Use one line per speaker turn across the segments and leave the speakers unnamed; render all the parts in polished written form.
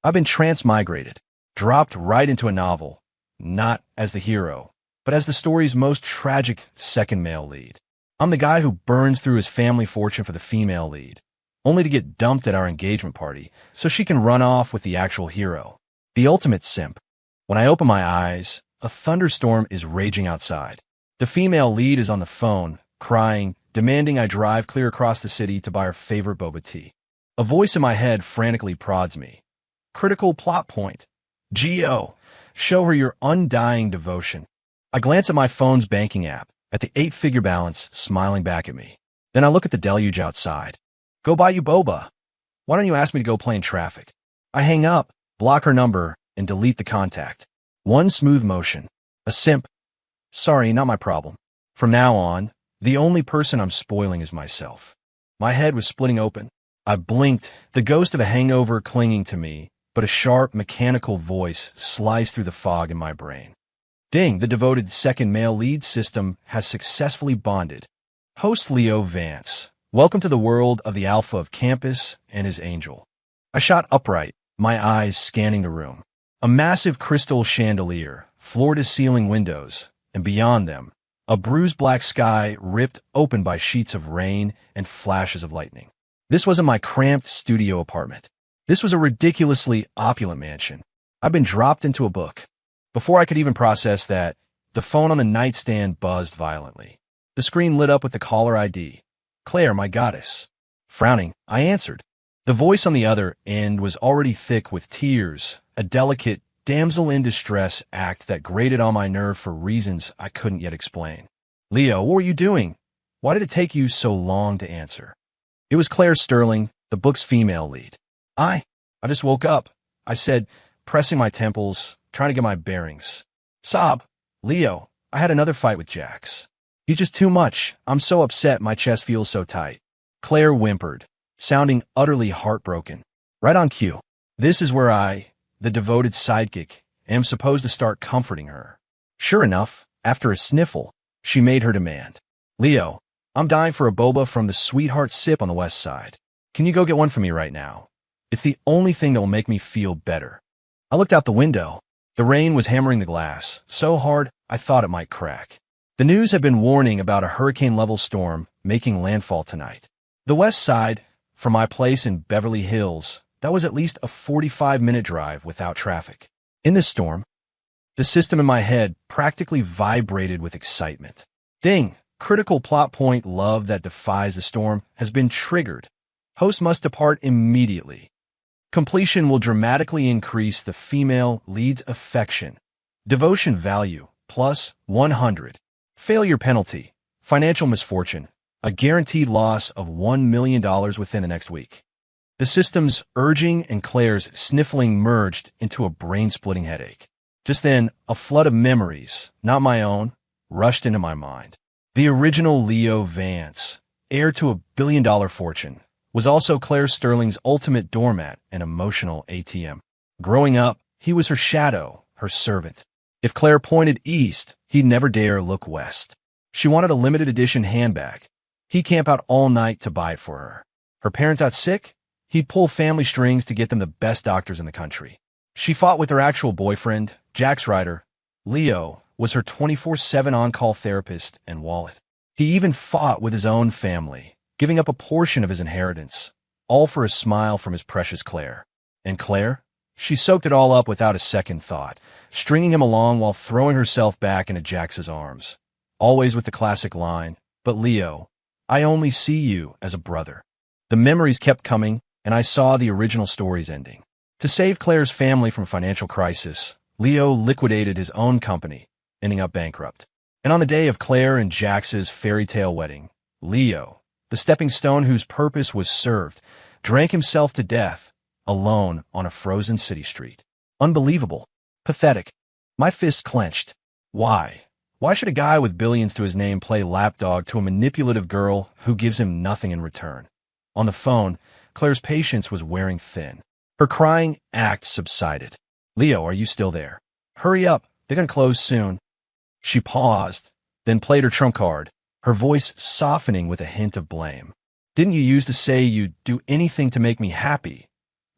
I've been transmigrated, dropped right into a novel, not as the hero, but as the story's most tragic second male lead. I'm the guy who burns through his family fortune for the female lead, only to get dumped at our engagement party so she can run off with the actual hero. The ultimate simp. When I open my eyes, a thunderstorm is raging outside. The female lead is on the phone, crying, demanding I drive clear across the city to buy her favorite boba tea. A voice in my head frantically prods me. Critical plot point. Geo, show her your undying devotion. I glance at my phone's banking app, at the 8-figure balance smiling back at me. Then I look at the deluge outside. Go buy you boba. Why don't you ask me to go play in traffic? I hang up, block her number, and delete the contact. One smooth motion. A simp. Sorry, not my problem. From now on, the only person I'm spoiling is myself. My head was splitting open. I blinked, the ghost of a hangover clinging to me, but a sharp, mechanical voice sliced through the fog in my brain. Ding, the devoted second male lead system has successfully bonded. Host Leo Vance, welcome to the world of the alpha of campus and his angel. I shot upright, my eyes scanning the room. A massive crystal chandelier, floor-to-ceiling windows, and beyond them, a bruised black sky ripped open by sheets of rain and flashes of lightning. This wasn't my cramped studio apartment. This was a ridiculously opulent mansion. I'd been dropped into a book. Before I could even process that, the phone on the nightstand buzzed violently. The screen lit up with the caller ID. Claire, my goddess. Frowning, I answered. The voice on the other end was already thick with tears, a delicate, damsel in distress act that grated on my nerve for reasons I couldn't yet explain. Leo, what were you doing? Why did it take you so long to answer? It was Claire Sterling, the book's female lead. I just woke up, I said, pressing my temples, trying to get my bearings. Sob, Leo, I had another fight with Jax. He's just too much. I'm so upset my chest feels so tight. Claire whimpered, sounding utterly heartbroken. Right on cue. This is where I, the devoted sidekick, am supposed to start comforting her. Sure enough, after a sniffle, she made her demand. Leo, I'm dying for a boba from the Sweetheart Sip on the west side. Can you go get one for me right now? It's the only thing that will make me feel better. I looked out the window. The rain was hammering the glass, so hard I thought it might crack. The news had been warning about a hurricane-level storm making landfall tonight. The west side, from my place in Beverly Hills, that was at least a 45-minute drive without traffic. In this storm, the system in my head practically vibrated with excitement. Ding! Critical plot point love that defies the storm has been triggered. Host must depart immediately. Completion will dramatically increase the female lead's affection. Devotion value, plus 100. Failure penalty, financial misfortune, a guaranteed loss of $1 million within the next week. The system's urging and Claire's sniffling merged into a brain-splitting headache. Just then, a flood of memories, not my own, rushed into my mind. The original Leo Vance, heir to a billion-dollar fortune, was also Claire Sterling's ultimate doormat and emotional ATM. Growing up, he was her shadow, her servant. If Claire pointed east, he'd never dare look west. She wanted a limited edition handbag. He'd camp out all night to buy it for her. Her parents out sick? He'd pull family strings to get them the best doctors in the country. She fought with her actual boyfriend, Jax Ryder. Leo was her 24/7 on-call therapist and wallet. He even fought with his own family, giving up a portion of his inheritance, all for a smile from his precious Claire. And Claire? She soaked it all up without a second thought, stringing him along while throwing herself back into Jax's arms. Always with the classic line, "But Leo, I only see you as a brother." The memories kept coming, and I saw the original story's ending. To save Claire's family from financial crisis, Leo liquidated his own company, ending up bankrupt. And on the day of Claire and Jax's fairy tale wedding, Leo, the stepping stone whose purpose was served, drank himself to death, alone on a frozen city street. Unbelievable. Pathetic. My fists clenched. Why? Why should a guy with billions to his name play lapdog to a manipulative girl who gives him nothing in return? On the phone, Claire's patience was wearing thin. Her crying act subsided. Leo, are you still there? Hurry up. They're going to close soon. She paused, then played her trump card, her voice softening with a hint of blame. Didn't you used to say you'd do anything to make me happy?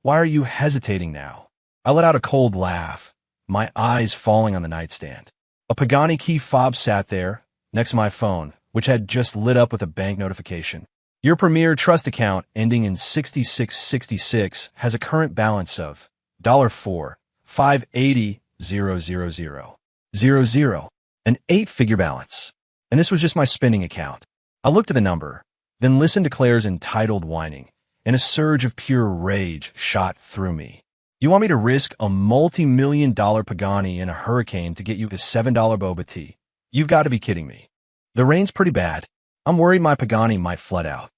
Why are you hesitating now? I let out a cold laugh, my eyes falling on the nightstand. A Pagani key fob sat there, next to my phone, which had just lit up with a bank notification. Your Premier Trust account, ending in 6666, has a current balance of $4,580,000, an 8-figure balance. And this was just my spending account. I looked at the number, then listened to Claire's entitled whining, and a surge of pure rage shot through me. You want me to risk a multi-million-dollar Pagani in a hurricane to get you a $7 boba tea? You've got to be kidding me. The rain's pretty bad. I'm worried my Pagani might flood out.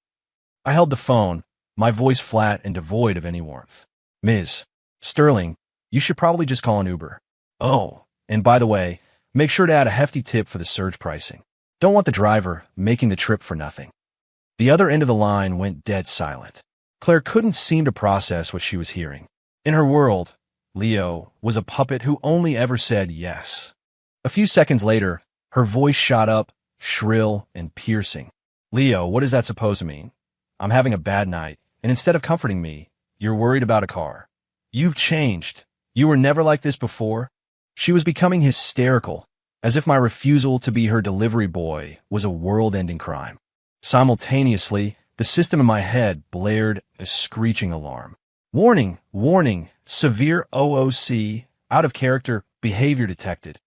I held the phone, my voice flat and devoid of any warmth. Ms. Sterling, you should probably just call an Uber. Oh, and by the way, make sure to add a hefty tip for the surge pricing. Don't want the driver making the trip for nothing. The other end of the line went dead silent. Claire couldn't seem to process what she was hearing. In her world, Leo was a puppet who only ever said yes. A few seconds later, her voice shot up, shrill and piercing. Leo, what is that supposed to mean? I'm having a bad night, and instead of comforting me, you're worried about a car. You've changed. You were never like this before. She was becoming hysterical, as if my refusal to be her delivery boy was a world-ending crime. Simultaneously, the system in my head blared a screeching alarm. Warning, warning, severe OOC, out of character, behavior detected.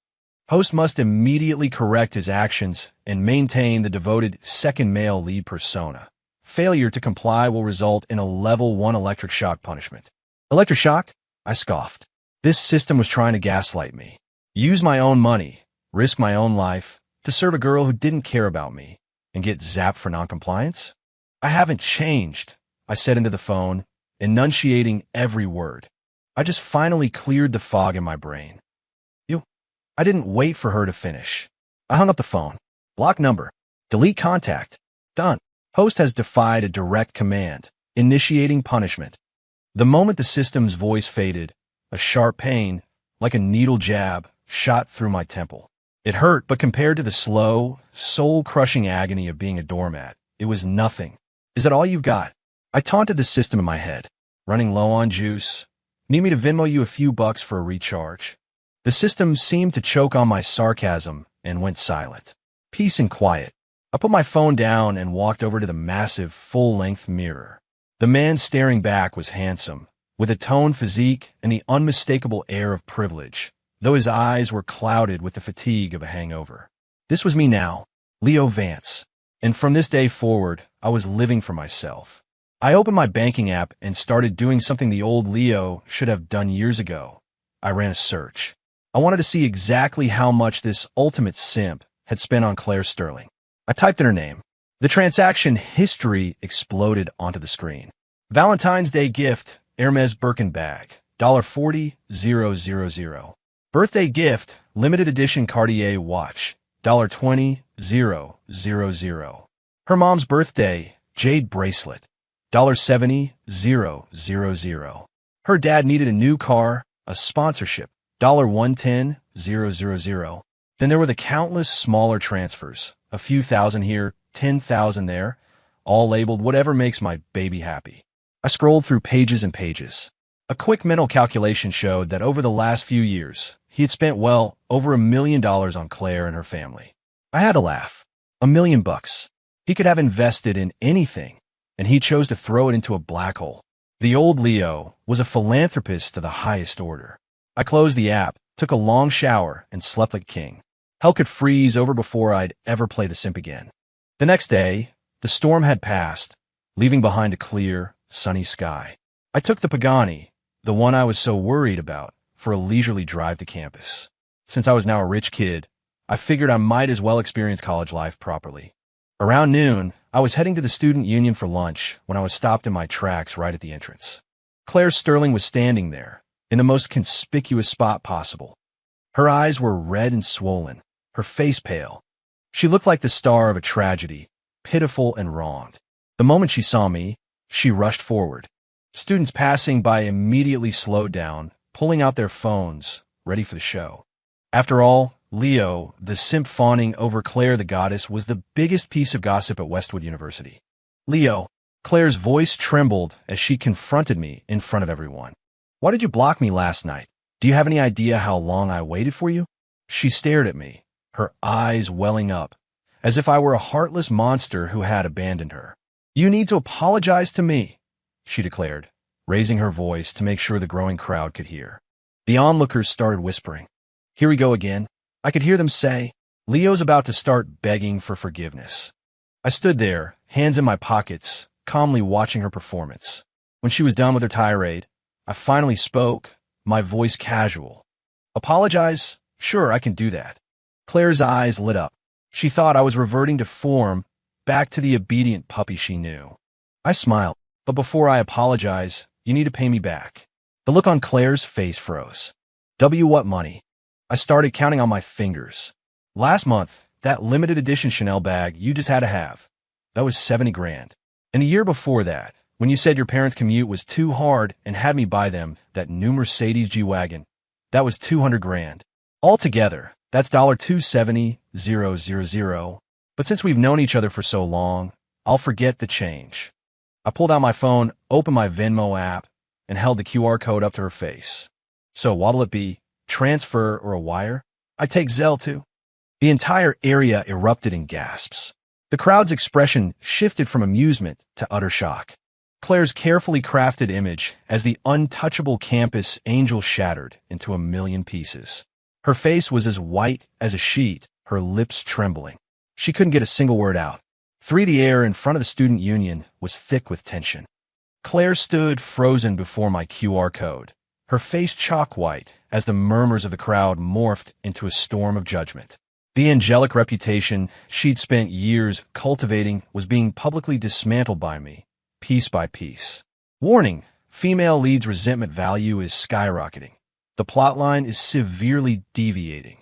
Host must immediately correct his actions and maintain the devoted second male lead persona. Failure to comply will result in a level 1 electric shock punishment. Electric shock? I scoffed. This system was trying to gaslight me. Use my own money, risk my own life, to serve a girl who didn't care about me, and get zapped for noncompliance? I haven't changed, I said into the phone, enunciating every word. I just finally cleared the fog in my brain. I didn't wait for her to finish. I hung up the phone. Block number. Delete contact. Done. Host has defied a direct command, initiating punishment. The moment the system's voice faded, a sharp pain, like a needle jab, shot through my temple. It hurt, but compared to the slow, soul-crushing agony of being a doormat, it was nothing. Is that all you've got? I taunted the system in my head. Running low on juice. Need me to Venmo you a few bucks for a recharge? The system seemed to choke on my sarcasm and went silent. Peace and quiet. I put my phone down and walked over to the massive, full-length mirror. The man staring back was handsome, with a toned physique and the unmistakable air of privilege, though his eyes were clouded with the fatigue of a hangover. This was me now, Leo Vance, and from this day forward, I was living for myself. I opened my banking app and started doing something the old Leo should have done years ago. I ran a search. I wanted to see exactly how much this ultimate simp had spent on Claire Sterling. I typed in her name. The transaction history exploded onto the screen. Valentine's Day gift, Hermes Birkin bag, $40,000. Birthday gift, limited edition Cartier watch, $20,000. Her mom's birthday, jade bracelet, $70,000. Her dad needed a new car, a sponsorship, $110,000. Then there were the countless smaller transfers, a few thousand here, 10,000 there, all labeled whatever makes my baby happy. I scrolled through pages and pages. A quick mental calculation showed that over the last few years, he had spent well over $1 million on Claire and her family. I had to laugh. $1 million. He could have invested in anything, and he chose to throw it into a black hole. The old Leo was a philanthropist to the highest order. I closed the app, took a long shower, and slept like a king. Hell could freeze over before I'd ever play the simp again. The next day, the storm had passed, leaving behind a clear, sunny sky. I took the Pagani, the one I was so worried about, for a leisurely drive to campus. Since I was now a rich kid, I figured I might as well experience college life properly. Around noon, I was heading to the student union for lunch when I was stopped in my tracks right at the entrance. Claire Sterling was standing there, in the most conspicuous spot possible. Her eyes were red and swollen, her face pale. She looked like the star of a tragedy, pitiful and wronged. The moment she saw me, she rushed forward. Students passing by immediately slowed down, pulling out their phones, ready for the show. After all, Leo, the simp fawning over Claire the goddess, was the biggest piece of gossip at Westwood University. Leo, Claire's voice trembled as she confronted me in front of everyone. Why did you block me last night? Do you have any idea how long I waited for you? She stared at me, her eyes welling up, as if I were a heartless monster who had abandoned her. You need to apologize to me, she declared, raising her voice to make sure the growing crowd could hear. The onlookers started whispering. Here we go again. I could hear them say, Leo's about to start begging for forgiveness. I stood there, hands in my pockets, calmly watching her performance. When she was done with her tirade, I finally spoke, my voice casual. Apologize? Sure, I can do that. Claire's eyes lit up. She thought I was reverting to form, back to the obedient puppy she knew. I smiled, but before I apologize, you need to pay me back. The look on Claire's face froze. What money? I started counting on my fingers. Last month, that limited edition Chanel bag you just had to have. That was 70 grand. And a year before that, when you said your parents' commute was too hard and had me buy them that new Mercedes G-Wagon, that was 200 grand. Altogether, that's $270,000. But since we've known each other for so long, I'll forget the change. I pulled out my phone, opened my Venmo app, and held the QR code up to her face. So what'll it be? Transfer or a wire? I take Zelle too. The entire area erupted in gasps. The crowd's expression shifted from amusement to utter shock. Claire's carefully crafted image as the untouchable campus angel shattered into a million pieces. Her face was as white as a sheet, her lips trembling. She couldn't get a single word out. The air in front of the student union was thick with tension. Claire stood frozen before my QR code, her face chalk white as the murmurs of the crowd morphed into a storm of judgment. The angelic reputation she'd spent years cultivating was being publicly dismantled by me, piece by piece. Warning: female lead's resentment value is skyrocketing. The plotline is severely deviating.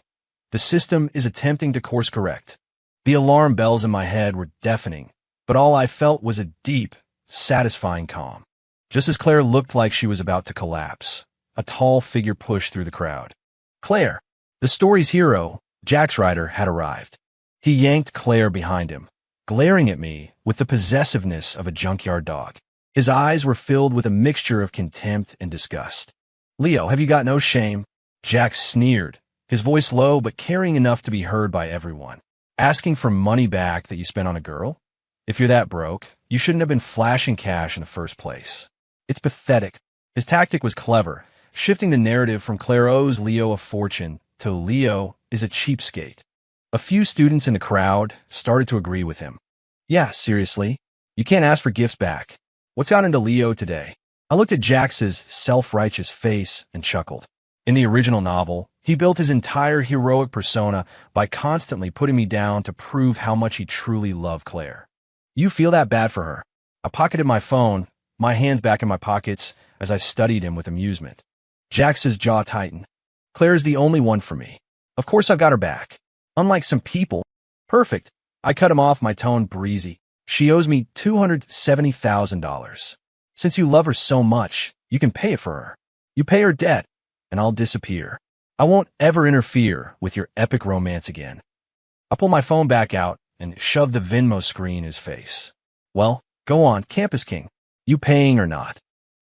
The system is attempting to course correct. The alarm bells in my head were deafening, but all I felt was a deep, satisfying calm. Just as Claire looked like she was about to collapse, a tall figure pushed through the crowd. Claire, the story's hero, Jack's rider, had arrived. He yanked Claire behind him, glaring at me with the possessiveness of a junkyard dog. His eyes were filled with a mixture of contempt and disgust. Leo, have you got no shame? Jack sneered, his voice low but carrying enough to be heard by everyone. Asking for money back that you spent on a girl? If you're that broke, you shouldn't have been flashing cash in the first place. It's pathetic. His tactic was clever, shifting the narrative from Claire owes Leo a fortune to Leo is a cheapskate. A few students in the crowd started to agree with him. Yeah, seriously, you can't ask for gifts back. What's got into Leo today? I looked at Jack's self-righteous face and chuckled. In the original novel, he built his entire heroic persona by constantly putting me down to prove how much he truly loved Claire. You feel that bad for her? I pocketed my phone, my hands back in my pockets, as I studied him with amusement. Jack's jaw tightened. Claire's the only one for me. Of course I've got her back. Unlike some people. Perfect. I cut him off, my tone breezy. She owes me $270,000. Since you love her so much, you can pay it for her. You pay her debt, and I'll disappear. I won't ever interfere with your epic romance again. I pulled my phone back out and shoved the Venmo screen in his face. Well, go on, Campus King. You paying or not?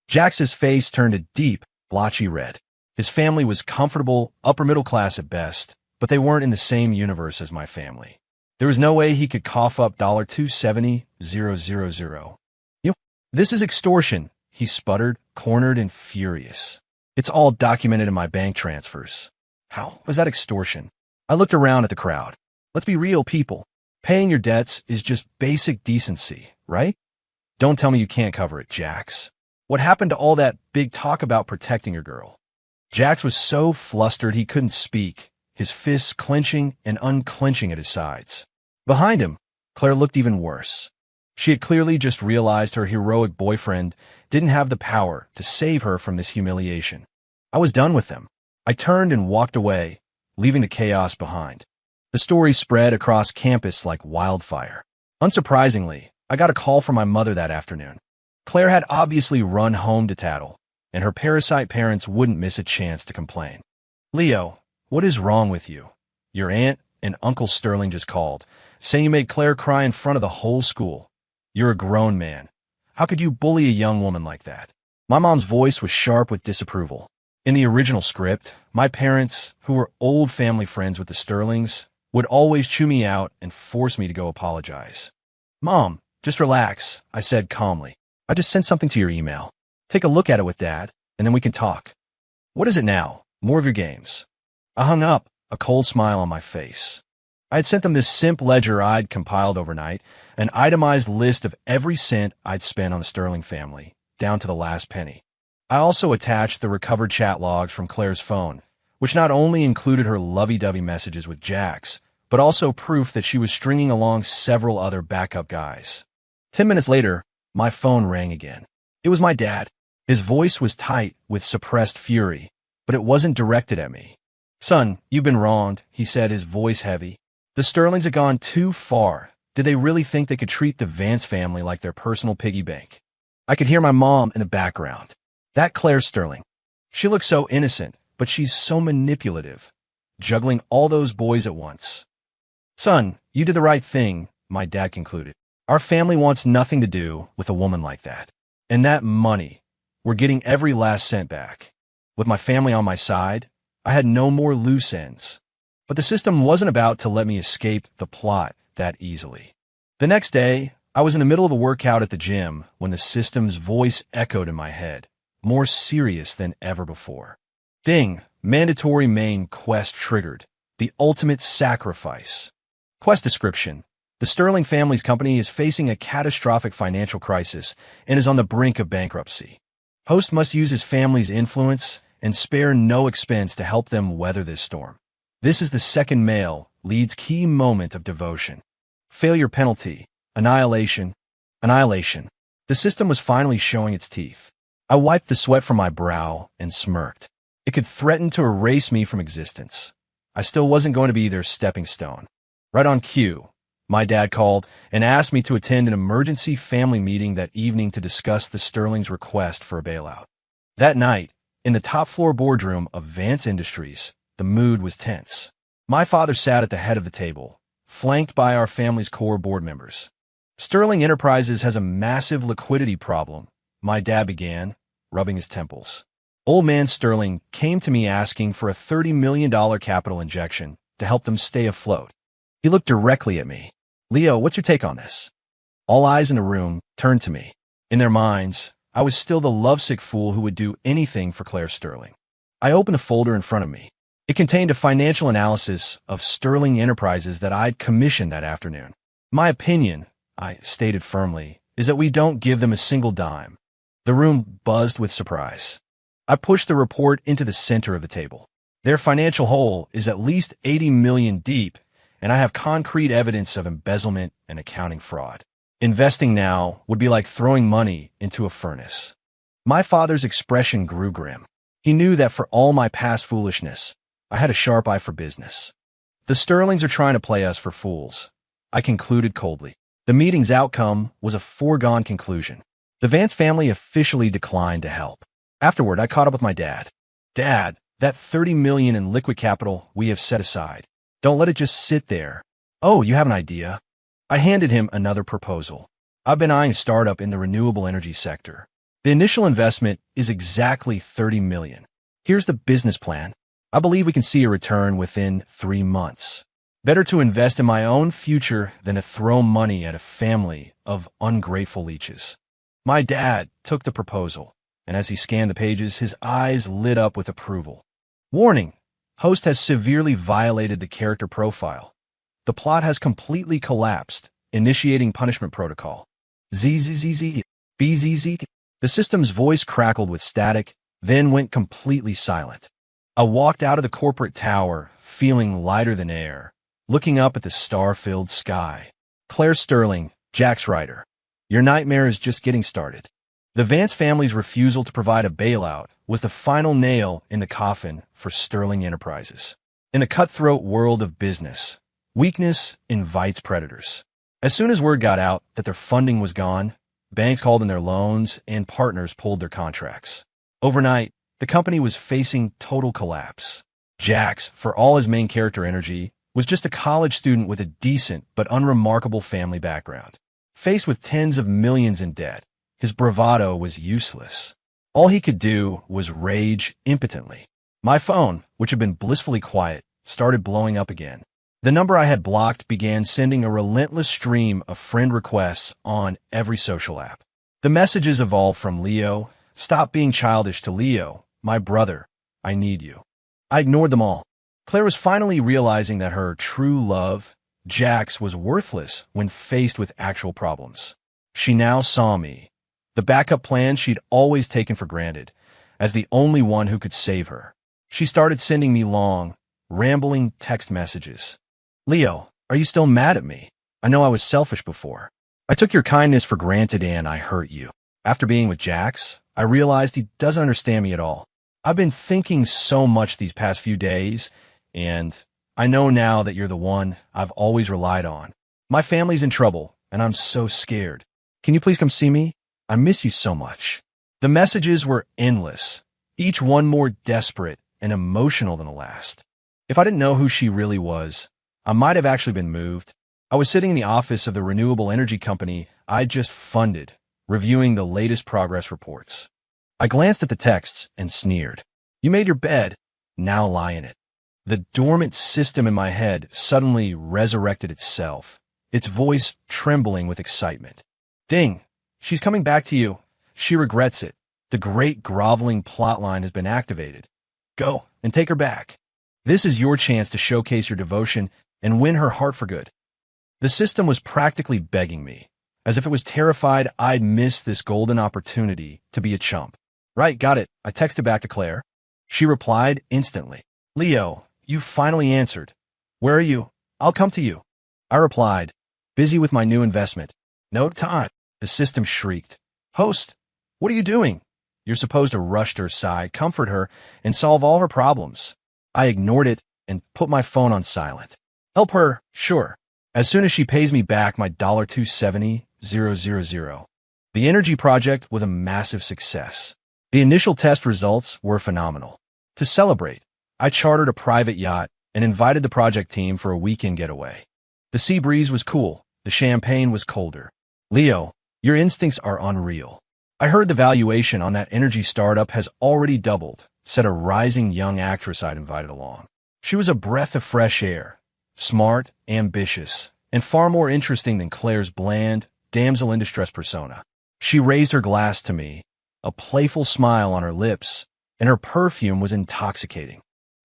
Jax's face turned a deep, blotchy red. His family was comfortable, upper middle class at best, but they weren't in the same universe as my family. There was no way he could cough up $270,000. This is extortion, he sputtered, cornered and furious. It's all documented in my bank transfers. How was that extortion? I looked around at the crowd. Let's be real, people. Paying your debts is just basic decency, right? Don't tell me you can't cover it, Jax. What happened to all that big talk about protecting your girl? Jax was so flustered he couldn't speak, his fists clenching and unclenching at his sides. Behind him, Claire looked even worse. She had clearly just realized her heroic boyfriend didn't have the power to save her from this humiliation. I was done with them. I turned and walked away, leaving the chaos behind. The story spread across campus like wildfire. Unsurprisingly, I got a call from my mother that afternoon. Claire had obviously run home to tattle, and her parasite parents wouldn't miss a chance to complain. Leo, what is wrong with you? Your aunt and Uncle Sterling just called, saying you made Claire cry in front of the whole school. You're a grown man. How could you bully a young woman like that? My mom's voice was sharp with disapproval. In the original script, my parents, who were old family friends with the Sterlings, would always chew me out and force me to go apologize. Mom, just relax, I said calmly. I just sent something to your email. Take a look at it with Dad, and then we can talk. What is it now? More of your games. I hung up, a cold smile on my face. I had sent them this Simp ledger I'd compiled overnight, an itemized list of every cent I'd spent on the Sterling family, down to the last penny. I also attached the recovered chat logs from Claire's phone, which not only included her lovey-dovey messages with Jax, but also proof that she was stringing along several other backup guys. 10 minutes later, my phone rang again. It was my dad. His voice was tight with suppressed fury, but it wasn't directed at me. Son, you've been wronged, he said, his voice heavy. The Sterlings had gone too far. Did they really think they could treat the Vance family like their personal piggy bank? I could hear my mom in the background. That Claire Sterling. She looks so innocent, but she's so manipulative, juggling all those boys at once. Son, you did the right thing, my dad concluded. Our family wants nothing to do with a woman like that. And that money, we're getting every last cent back. With my family on my side, I had no more loose ends. But the system wasn't about to let me escape the plot that easily. The next day, I was in the middle of a workout at the gym when the system's voice echoed in my head, more serious than ever before. Ding, mandatory main quest triggered. The ultimate sacrifice. Quest description. The Sterling family's company is facing a catastrophic financial crisis and is on the brink of bankruptcy. Host must use his family's influence and spare no expense to help them weather this storm. This is the second male lead's key moment of devotion. Failure penalty. Annihilation. Annihilation. The system was finally showing its teeth. I wiped the sweat from my brow and smirked. It could threaten to erase me from existence. I still wasn't going to be their stepping stone. Right on cue, my dad called and asked me to attend an emergency family meeting that evening to discuss the Sterling's request for a bailout. That night, in the top floor boardroom of Vance Industries, the mood was tense. My father sat at the head of the table, flanked by our family's core board members. Sterling Enterprises has a massive liquidity problem, my dad began, rubbing his temples. Old man Sterling came to me asking for a $30 million capital injection to help them stay afloat. He looked directly at me. Leo, what's your take on this? All eyes in the room turned to me. In their minds, I was still the lovesick fool who would do anything for Claire Sterling. I opened the folder in front of me. It contained a financial analysis of Sterling Enterprises that I'd commissioned that afternoon. My opinion, I stated firmly, is that we don't give them a single dime. The room buzzed with surprise. I pushed the report into the center of the table. Their financial hole is at least $80 million deep, and I have concrete evidence of embezzlement and accounting fraud. Investing now would be like throwing money into a furnace. My father's expression grew grim. He knew that for all my past foolishness, I had a sharp eye for business. The Sterlings are trying to play us for fools, I concluded coldly. The meeting's outcome was a foregone conclusion. The Vance family officially declined to help. Afterward, I caught up with my dad. Dad, that $30 million in liquid capital we have set aside. Don't let it just sit there. Oh, you have an idea? I handed him another proposal. I've been eyeing a startup in the renewable energy sector. The initial investment is exactly $30 million. Here's the business plan. I believe we can see a return within 3 months. Better to invest in my own future than to throw money at a family of ungrateful leeches. My dad took the proposal, and as he scanned the pages, his eyes lit up with approval. Warning: host has severely violated the character profile. The plot has completely collapsed, initiating punishment protocol. ZZZZ, BZZ. The system's voice crackled with static, then went completely silent. I walked out of the corporate tower, feeling lighter than air, looking up at the star-filled sky. Claire Sterling, Jack's writer. Your nightmare is just getting started. The Vance family's refusal to provide a bailout was the final nail in the coffin for Sterling Enterprises. In the cutthroat world of business, weakness invites predators. As soon as word got out that their funding was gone, banks called in their loans and partners pulled their contracts. Overnight, the company was facing total collapse. Jax, for all his main character energy, was just a college student with a decent but unremarkable family background. Faced with tens of millions in debt, his bravado was useless. All he could do was rage impotently. My phone, which had been blissfully quiet, started blowing up again. The number I had blocked began sending a relentless stream of friend requests on every social app. The messages evolved from Leo, stop being childish, to Leo, my brother, I need you. I ignored them all. Claire was finally realizing that her true love, Jax, was worthless when faced with actual problems. She now saw me, the backup plan she'd always taken for granted, as the only one who could save her. She started sending me long, rambling text messages. Leo, are you still mad at me? I know I was selfish before. I took your kindness for granted and I hurt you. After being with Jax, I realized he doesn't understand me at all. I've been thinking so much these past few days, and I know now that you're the one I've always relied on. My family's in trouble, and I'm so scared. Can you please come see me? I miss you so much. The messages were endless, each one more desperate and emotional than the last. If I didn't know who she really was, I might have actually been moved. I was sitting in the office of the renewable energy company I'd just funded, reviewing the latest progress reports. I glanced at the texts and sneered. You made your bed, now lie in it. The dormant system in my head suddenly resurrected itself, its voice trembling with excitement. Ding! She's coming back to you. She regrets it. The great groveling plotline has been activated. Go and take her back. This is your chance to showcase your devotion and win her heart for good. The system was practically begging me, as if it was terrified I'd miss this golden opportunity to be a chump. Right, got it. I texted back to Claire. She replied instantly. Leo, you finally answered. Where are you? I'll come to you. I replied, busy with my new investment. No time. The system shrieked. Host, what are you doing? You're supposed to rush to her side, comfort her, and solve all her problems. I ignored it and put my phone on silent. Help her, sure. As soon as she pays me back my $270,000. The energy project was a massive success. The initial test results were phenomenal. To celebrate, I chartered a private yacht and invited the project team for a weekend getaway. The sea breeze was cool. The champagne was colder. Leo, your instincts are unreal. I heard the valuation on that energy startup has already doubled, said a rising young actress I'd invited along. She was a breath of fresh air, smart, ambitious, and far more interesting than Claire's bland, damsel in distress persona. She raised her glass to me, a playful smile on her lips, and her perfume was intoxicating.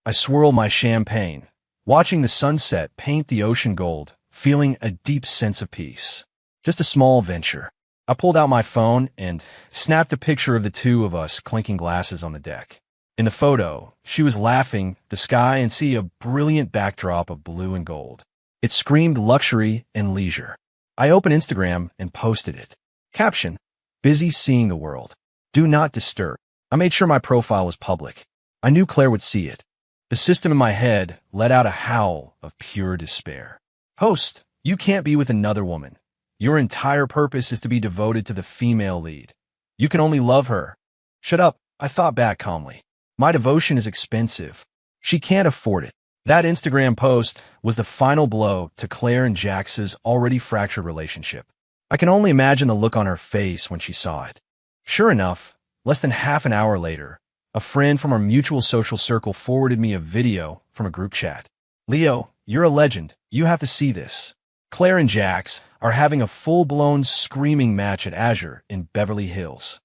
I swirled my champagne, watching the sunset paint the ocean gold, feeling a deep sense of peace. Just a small venture. I pulled out my phone and snapped a picture of the two of us clinking glasses on the deck. In the photo, she was laughing, the sky and sea a brilliant backdrop of blue and gold. It screamed luxury and leisure. I opened Instagram and posted it. Caption, busy seeing the world. Do not disturb. I made sure my profile was public. I knew Claire would see it. The system in my head let out a howl of pure despair. Host, you can't be with another woman. Your entire purpose is to be devoted to the female lead. You can only love her. Shut up, I thought back calmly. My devotion is expensive. She can't afford it. That Instagram post was the final blow to Claire and Jax's already fractured relationship. I can only imagine the look on her face when she saw it. Sure enough, less than half an hour later, a friend from our mutual social circle forwarded me a video from a group chat. Leo, you're a legend. You have to see this. Claire and Jax are having a full-blown screaming match at Azure in Beverly Hills.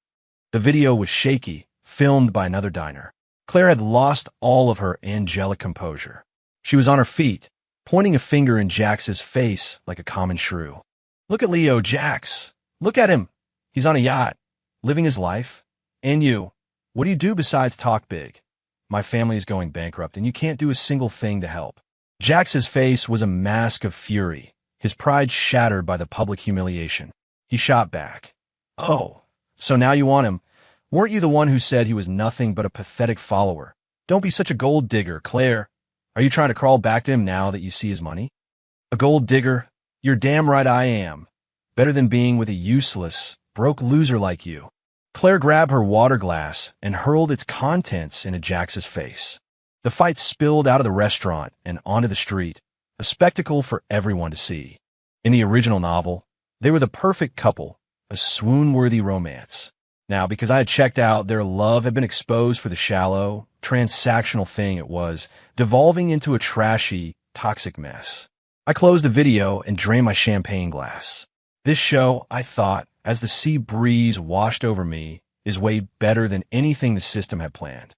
The video was shaky, filmed by another diner. Claire had lost all of her angelic composure. She was on her feet, pointing a finger in Jax's face like a common shrew. Look at Leo, Jax. Look at him. He's on a yacht, living his life. And you, what do you do besides talk big? My family is going bankrupt, and you can't do a single thing to help. Jax's face was a mask of fury, his pride shattered by the public humiliation. He shot back. Oh, so now you want him. Weren't you the one who said he was nothing but a pathetic follower? Don't be such a gold digger, Claire. Are you trying to crawl back to him now that you see his money? A gold digger? You're damn right I am. Better than being with a useless, broke loser like you. Claire grabbed her water glass and hurled its contents into Jax's face. The fight spilled out of the restaurant and onto the street, a spectacle for everyone to see. In the original novel, they were the perfect couple, a swoon-worthy romance. Now, because I had checked out, their love had been exposed for the shallow, transactional thing it was, devolving into a trashy, toxic mess. I closed the video and drained my champagne glass. This show, I thought, as the sea breeze washed over me, is way better than anything the system had planned.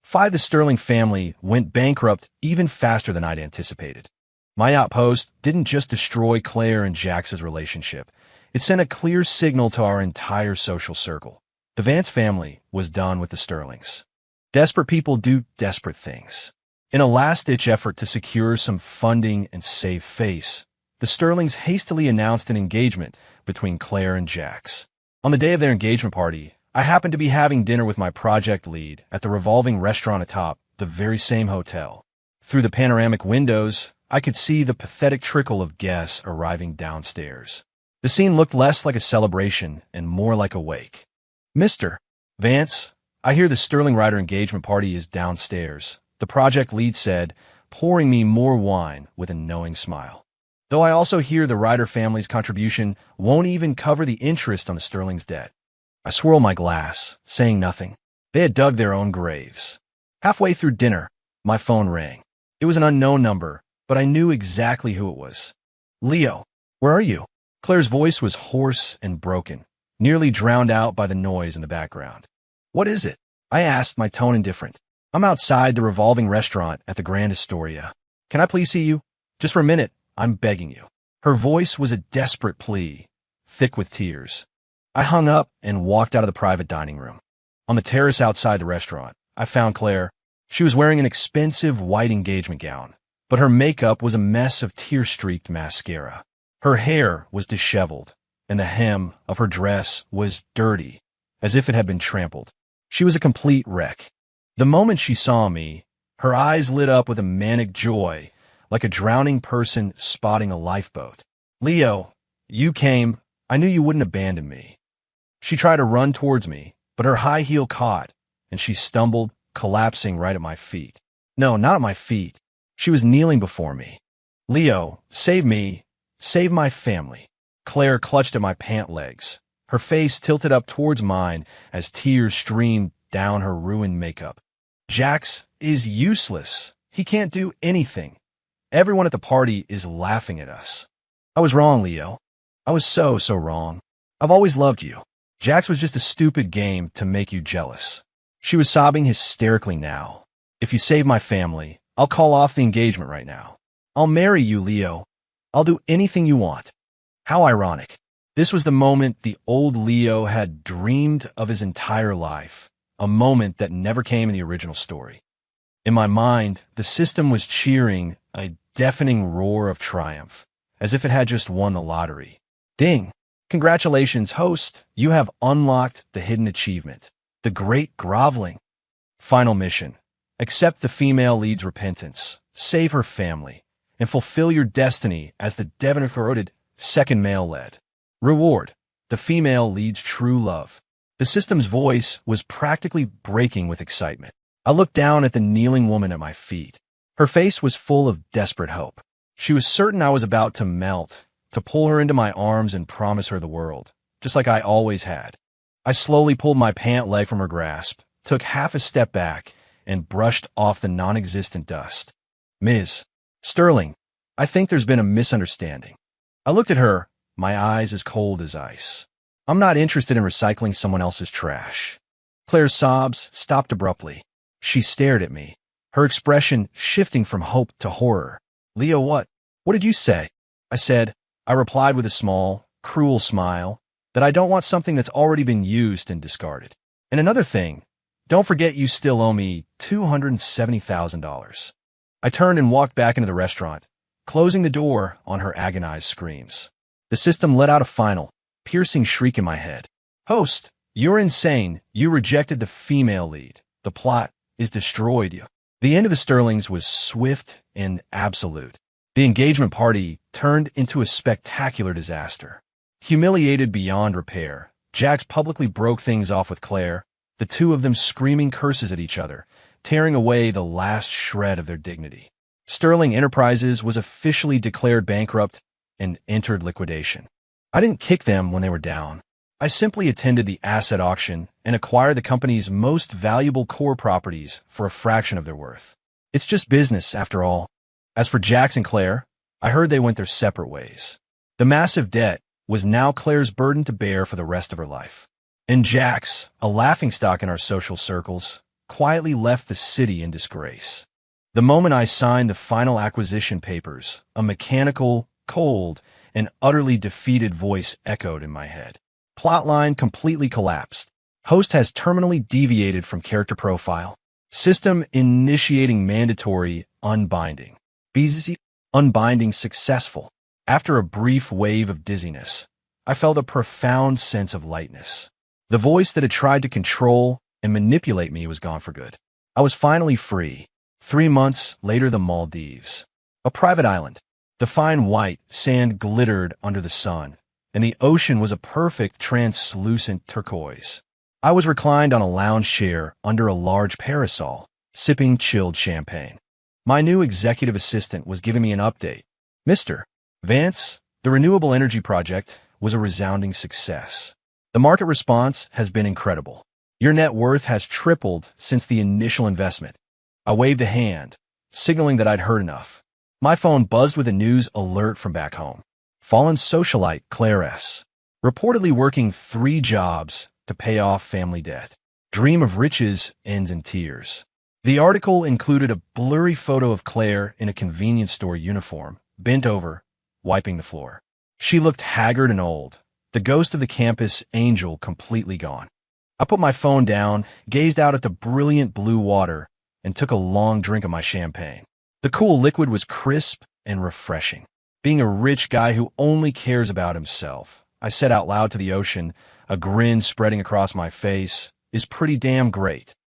The Sterling family went bankrupt even faster than I'd anticipated. My outpost didn't just destroy Claire and Jax's relationship. It sent a clear signal to our entire social circle. The Vance family was done with the Sterlings. Desperate people do desperate things. In a last-ditch effort to secure some funding and save face, the Sterlings hastily announced an engagement between Claire and Jax. On the day of their engagement party, I happened to be having dinner with my project lead at the revolving restaurant atop the very same hotel. Through the panoramic windows, I could see the pathetic trickle of guests arriving downstairs. The scene looked less like a celebration and more like a wake. "Mr. Vance, I hear the Sterling Ryder engagement party is downstairs," the project lead said, pouring me more wine with a knowing smile. "Though I also hear the Ryder family's contribution won't even cover the interest on the Sterling's debt." I swirled my glass, saying nothing. They had dug their own graves. Halfway through dinner, my phone rang. It was an unknown number, but I knew exactly who it was. "Leo, where are you?" Claire's voice was hoarse and broken, nearly drowned out by the noise in the background. "What is it?" I asked, my tone indifferent. "I'm outside the revolving restaurant at the Grand Astoria. Can I please see you? Just for a minute, I'm begging you." Her voice was a desperate plea, thick with tears. I hung up and walked out of the private dining room. On the terrace outside the restaurant, I found Claire. She was wearing an expensive white engagement gown, but her makeup was a mess of tear-streaked mascara. Her hair was disheveled, and the hem of her dress was dirty, as if it had been trampled. She was a complete wreck. The moment she saw me, her eyes lit up with a manic joy, like a drowning person spotting a lifeboat. "Leo, you came. I knew you wouldn't abandon me." She tried to run towards me, but her high heel caught, and she stumbled, collapsing right at my feet. No, not at my feet. She was kneeling before me. "Leo, save me. Save my family." Claire clutched at my pant legs, her face tilted up towards mine as tears streamed down her ruined makeup. "Jax is useless. He can't do anything. Everyone at the party is laughing at us." "I was wrong, Leo. I was so wrong. I've always loved you. Jax was just a stupid game to make you jealous." She was sobbing hysterically now. "If you save my family, I'll call off the engagement right now. I'll marry you, Leo. I'll do anything you want." How ironic. This was the moment the old Leo had dreamed of his entire life, a moment that never came in the original story. In my mind, the system was cheering a deafening roar of triumph, as if it had just won the lottery. "Ding! Congratulations, host! You have unlocked the hidden achievement, the great groveling." Final mission. Accept the female lead's repentance, save her family, and fulfill your destiny as the Devon-corroded second male lead. Reward. The female lead's true love. The system's voice was practically breaking with excitement. I looked down at the kneeling woman at my feet. Her face was full of desperate hope. She was certain I was about to melt, to pull her into my arms and promise her the world, just like I always had. I slowly pulled my pant leg from her grasp, took half a step back, and brushed off the non-existent dust. "Ms. Sterling, I think there's been a misunderstanding." I looked at her, my eyes as cold as ice. "I'm not interested in recycling someone else's trash." Claire's sobs stopped abruptly. She stared at me, her expression shifting from hope to horror. "Leo, what did you say?" I replied with a small, cruel smile, that I don't want something that's already been used and discarded. "And another thing, don't forget you still owe me $270,000. I turned and walked back into the restaurant, closing the door on her agonized screams. The system let out a final, piercing shriek in my head. "Host, you're insane. You rejected the female lead. The plot is destroyed." The end of the Sterlings was swift and absolute. The engagement party turned into a spectacular disaster. Humiliated beyond repair, Jax publicly broke things off with Claire, the two of them screaming curses at each other, tearing away the last shred of their dignity. Sterling Enterprises was officially declared bankrupt and entered liquidation. I didn't kick them when they were down. I simply attended the asset auction and acquired the company's most valuable core properties for a fraction of their worth. It's just business, after all. As for Jax and Claire, I heard they went their separate ways. The massive debt was now Claire's burden to bear for the rest of her life. And Jax, a laughingstock in our social circles, quietly left the city in disgrace. The moment I signed the final acquisition papers, a mechanical, cold, and utterly defeated voice echoed in my head. Plotline completely collapsed. Host has terminally deviated from character profile. System initiating mandatory unbinding. BZC unbinding successful. After a brief wave of dizziness, I felt a profound sense of lightness. The voice that had tried to control and manipulate me was gone for good. I was finally free. 3 months later, the Maldives. A private island. The fine white sand glittered under the sun, and the ocean was a perfect translucent turquoise. I was reclined on a lounge chair under a large parasol, sipping chilled champagne. My new executive assistant was giving me an update. Mr. Vance, the renewable energy project was a resounding success. The market response has been incredible. Your net worth has tripled since the initial investment. I waved a hand, signaling that I'd heard enough. My phone buzzed with a news alert from back home. Fallen socialite Claire S. reportedly working 3 jobs to pay off family debt. Dream of riches ends in tears. The article included a blurry photo of Claire in a convenience store uniform, bent over, wiping the floor. She looked haggard and old, the ghost of the campus angel completely gone. I put my phone down, gazed out at the brilliant blue water, and took a long drink of my champagne. The cool liquid was crisp and refreshing. Being a rich guy who only cares about himself, I said out loud to the ocean, a grin spreading across my face, is pretty damn great.